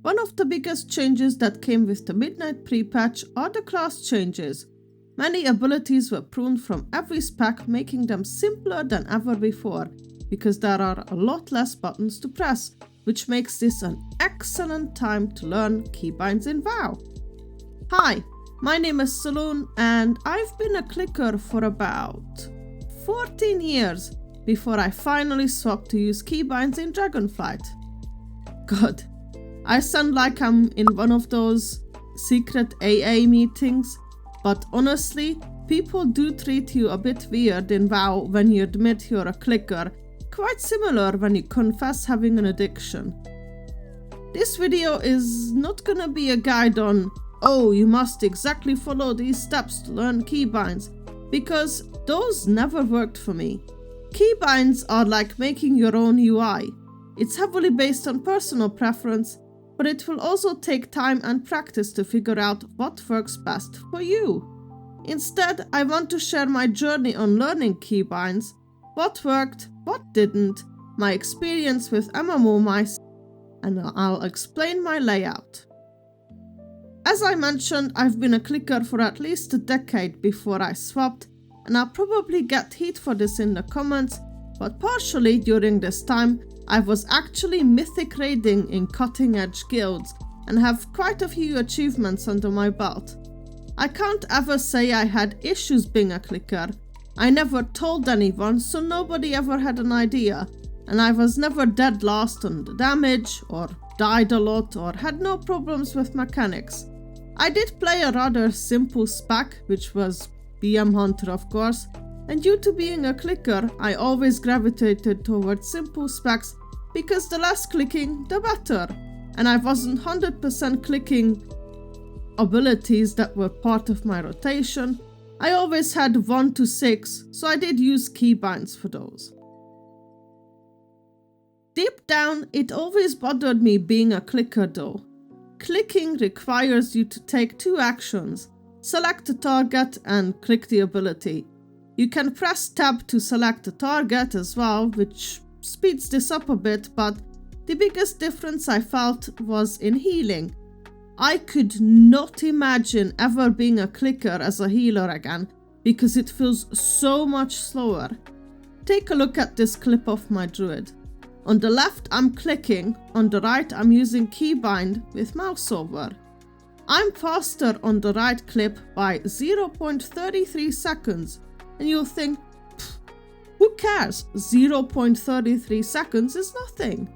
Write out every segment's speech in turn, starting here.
One of the biggest changes that came with the Midnight pre-patch are the class changes. Many abilities were pruned from every spec, making them simpler than ever before, because there are a lot less buttons to press, which makes this an excellent time to learn keybinds in WoW. Hi, my name is Saloon, and I've been a clicker for about 14 years before I finally swapped to use keybinds in Dragonflight. God, I sound like I'm in one of those secret AA meetings, but honestly, people do treat you a bit weird in WoW when you admit you're a clicker, quite similar when you confess having an addiction. This video is not gonna be a guide on, oh, you must exactly follow these steps to learn keybinds, because those never worked for me. Keybinds are like making your own UI. It's heavily based on personal preference, but it will also take time and practice to figure out what works best for you. Instead, I want to share my journey on learning keybinds, what worked, what didn't, my experience with MMO Mice, and I'll explain my layout. As I mentioned, I've been a clicker for at least a decade before I swapped, and I'll probably get heat for this in the comments, but partially during this time, I was actually Mythic raiding in cutting edge guilds and have quite a few achievements under my belt. I can't ever say I had issues being a clicker. I never told anyone, so nobody ever had an idea, and I was never dead last on the damage, or died a lot, or had no problems with mechanics. I did play a rather simple spec, which was BM Hunter of course, and due to being a clicker, I always gravitated towards simple specs because the less clicking, the better, and I wasn't 100% clicking abilities that were part of my rotation. I always had 1 to 6, so I did use keybinds for those. Deep down, it always bothered me being a clicker though. Clicking requires you to take 2 actions, select a target and click the ability. You can press tab to select a target as well, which speeds this up a bit, but the biggest difference I felt was in healing. I could not imagine ever being a clicker as a healer again, because it feels so much slower. Take a look at this clip of my druid. On the left I'm clicking, on the right I'm using keybind with mouse over. I'm faster on the right clip by 0.33 seconds, and you'll think, who cares? 0.33 seconds is nothing.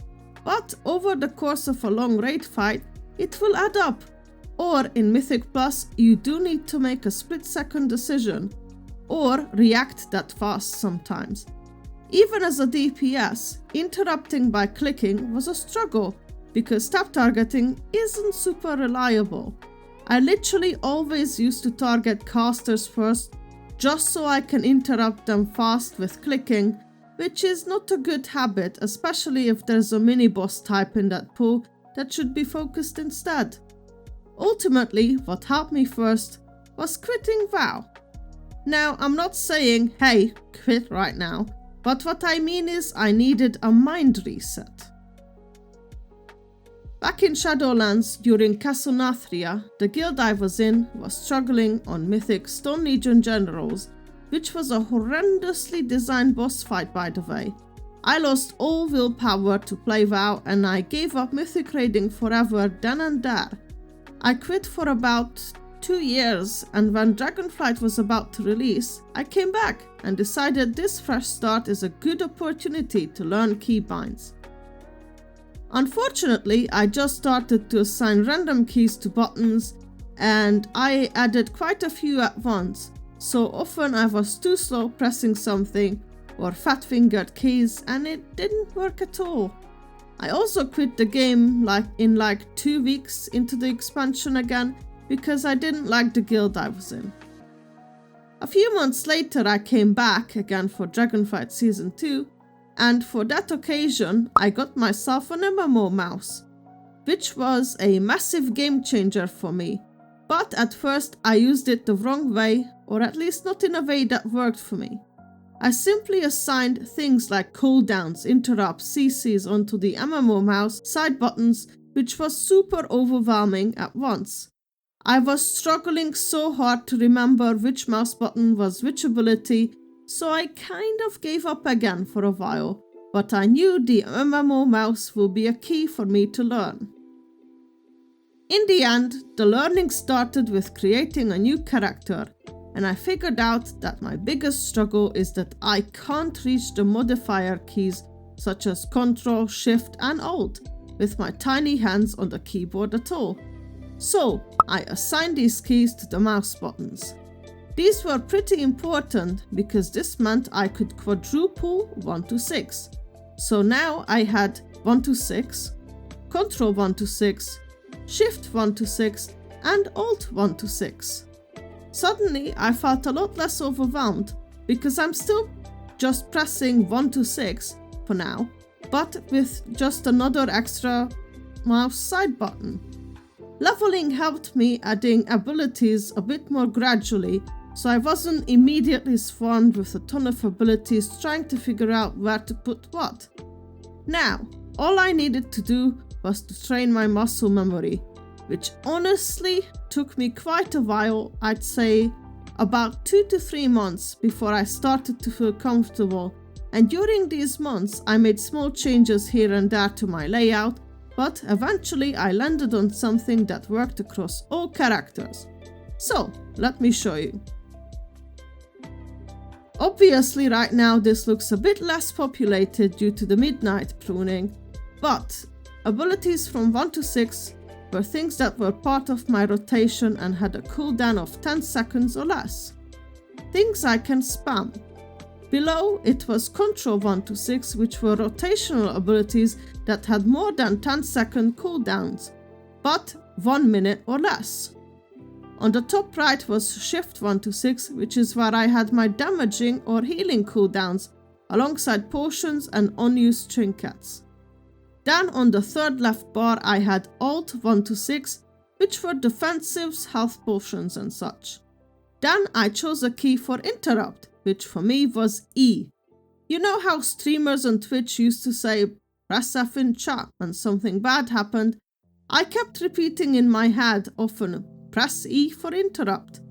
But over the course of a long raid fight, it will add up. Or in Mythic Plus, you do need to make a split-second decision, or react that fast sometimes. Even as a DPS, interrupting by clicking was a struggle, because tap targeting isn't super reliable. I literally always used to target casters first, just so I can interrupt them fast with clicking, which is not a good habit, especially if there's a mini-boss type in that pool that should be focused instead. Ultimately, what helped me first was quitting WoW. Now, I'm not saying, hey, quit right now, but what I mean is I needed a mind reset. Back in Shadowlands during Castle Nathria, the guild I was in was struggling on Mythic Stone Legion Generals, which was a horrendously designed boss fight by the way. I lost all willpower to play WoW and I gave up Mythic raiding forever then and there. I quit for about 2 years, and when Dragonflight was about to release, I came back and decided this fresh start is a good opportunity to learn keybinds. Unfortunately, I just started to assign random keys to buttons, and I added quite a few at once, so often I was too slow pressing something or fat-fingered keys, and it didn't work at all. I also quit the game in 2 weeks into the expansion again, because I didn't like the guild I was in. A few months later I came back again for Dragonflight Season 2, and for that occasion I got myself an MMO mouse, which was a massive game changer for me, but at first I used it the wrong way, or at least not in a way that worked for me. I simply assigned things like cooldowns, interrupts, CCs onto the MMO mouse side buttons which was super overwhelming at once. I was struggling so hard to remember which mouse button was which ability, so I kind of gave up again for a while, but I knew the MMO mouse would be a key for me to learn. In the end, the learning started with creating a new character, and I figured out that my biggest struggle is that I can't reach the modifier keys such as Ctrl, Shift and Alt with my tiny hands on the keyboard at all. So I assigned these keys to the mouse buttons. These were pretty important because this meant I could quadruple 1 to 6. So now I had 1 to 6, Ctrl 1 to 6, Shift 1 to 6 and Alt 1 to 6. Suddenly I felt a lot less overwhelmed because I'm still just pressing 1 to 6 for now, but with just another extra mouse side button. Leveling helped me adding abilities a bit more gradually, so I wasn't immediately swarmed with a ton of abilities trying to figure out where to put what. Now, all I needed to do was to train my muscle memory, which honestly took me quite a while. I'd say about 2 to 3 months before I started to feel comfortable, and during these months I made small changes here and there to my layout, but eventually I landed on something that worked across all characters. So, let me show you. Obviously right now this looks a bit less populated due to the midnight pruning, but abilities from 1 to 6 were things that were part of my rotation and had a cooldown of 10 seconds or less. Things I can spam. Below it was Ctrl 1 to 6, which were rotational abilities that had more than 10-second cooldowns, but 1 minute or less. On the top right was Shift 1 to 6, which is where I had my damaging or healing cooldowns, alongside potions and unused trinkets. Then on the third left bar I had Alt 1 to 6, which were defensives, health potions and such. Then I chose a key for interrupt, which for me was E. You know how streamers on Twitch used to say, press F in chat when something bad happened? I kept repeating in my head often, press E for interrupt.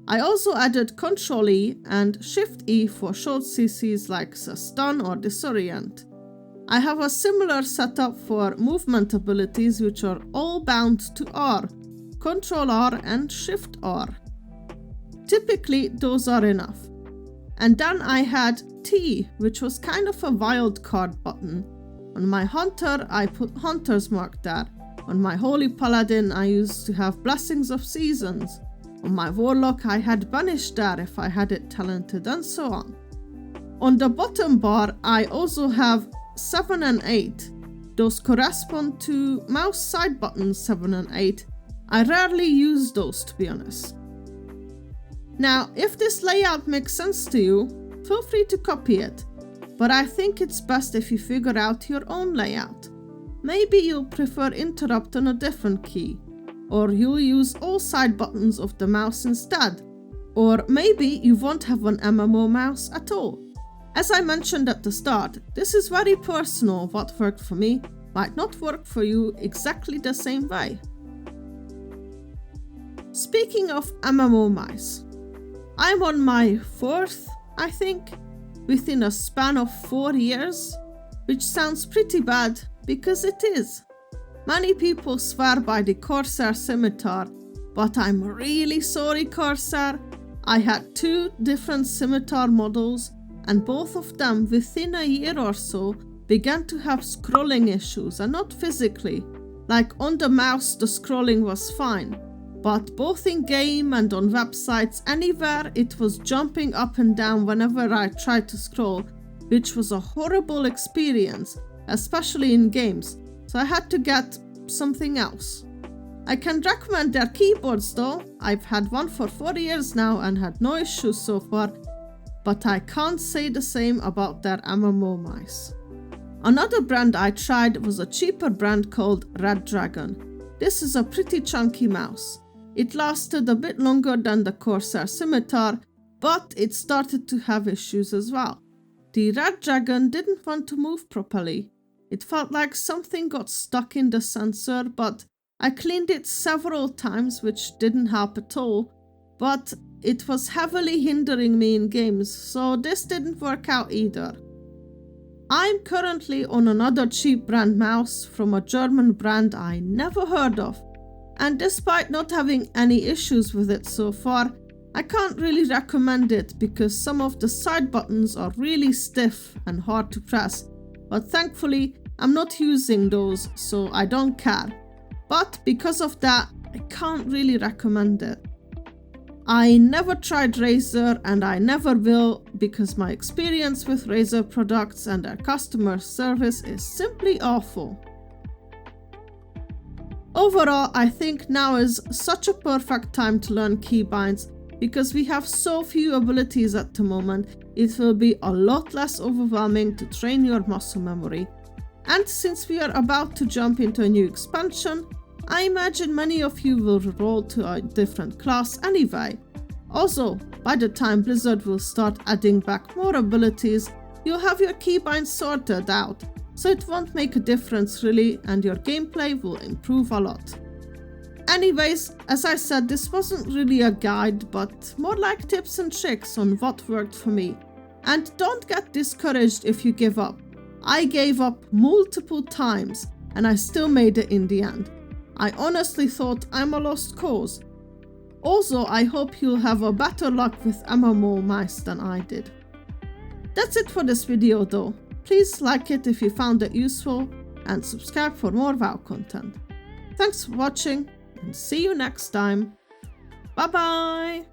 I also added Ctrl E and Shift E for short CCs like stun or disorient. I have a similar setup for movement abilities which are all bound to R, Ctrl R and Shift R. Typically those are enough. And then I had T, which was kind of a wild card button. On my Hunter, I put Hunter's Mark there. On my Holy Paladin, I used to have Blessings of Seasons. On my Warlock, I had Banish there if I had it talented, and so on. On the bottom bar, I also have 7 and 8. Those correspond to mouse side buttons 7 and 8. I rarely use those, to be honest. Now, if this layout makes sense to you, feel free to copy it, but I think it's best if you figure out your own layout. Maybe you'll prefer interrupt on a different key, or you'll use all side buttons of the mouse instead, or maybe you won't have an MMO mouse at all. As I mentioned at the start, this is very personal. What worked for me might not work for you exactly the same way. Speaking of MMO Mice, I'm on my 4th, I think, within a span of 4 years, which sounds pretty bad because it is. Many people swear by the Corsair scimitar, but I'm really sorry, Corsair. I had 2 different scimitar models, and both of them within a year or so began to have scrolling issues, and not physically. Like on the mouse the scrolling was fine, but both in game and on websites, anywhere, it was jumping up and down whenever I tried to scroll, which was a horrible experience, especially in games, so I had to get something else. I can recommend their keyboards though. I've had one for 4 years now and had no issues so far, but I can't say the same about their MMO mice. Another brand I tried was a cheaper brand called Red Dragon. This is a pretty chunky mouse. It lasted a bit longer than the Corsair scimitar, but it started to have issues as well. The Red Dragon didn't want to move properly. It felt like something got stuck in the sensor, but I cleaned it several times, which didn't help at all. But it was heavily hindering me in games, so this didn't work out either. I'm currently on another cheap brand mouse from a German brand I never heard of, and despite not having any issues with it so far, I can't really recommend it because some of the side buttons are really stiff and hard to press, but thankfully I'm not using those, so I don't care. But because of that, I can't really recommend it. I never tried Razer and I never will because my experience with Razer products and their customer service is simply awful. Overall, I think now is such a perfect time to learn keybinds because we have so few abilities at the moment. It will be a lot less overwhelming to train your muscle memory. And since we are about to jump into a new expansion, I imagine many of you will roll to a different class anyway. Also, by the time Blizzard will start adding back more abilities, you'll have your keybinds sorted out, so it won't make a difference really and your gameplay will improve a lot. Anyways, as I said, this wasn't really a guide, but more like tips and tricks on what worked for me. And don't get discouraged if you give up. I gave up multiple times and I still made it in the end. I honestly thought I'm a lost cause. Also, I hope you'll have a better luck with MMO Mice than I did. That's it for this video though. Please like it if you found it useful and subscribe for more WoW content. Thanks for watching and see you next time. Bye bye!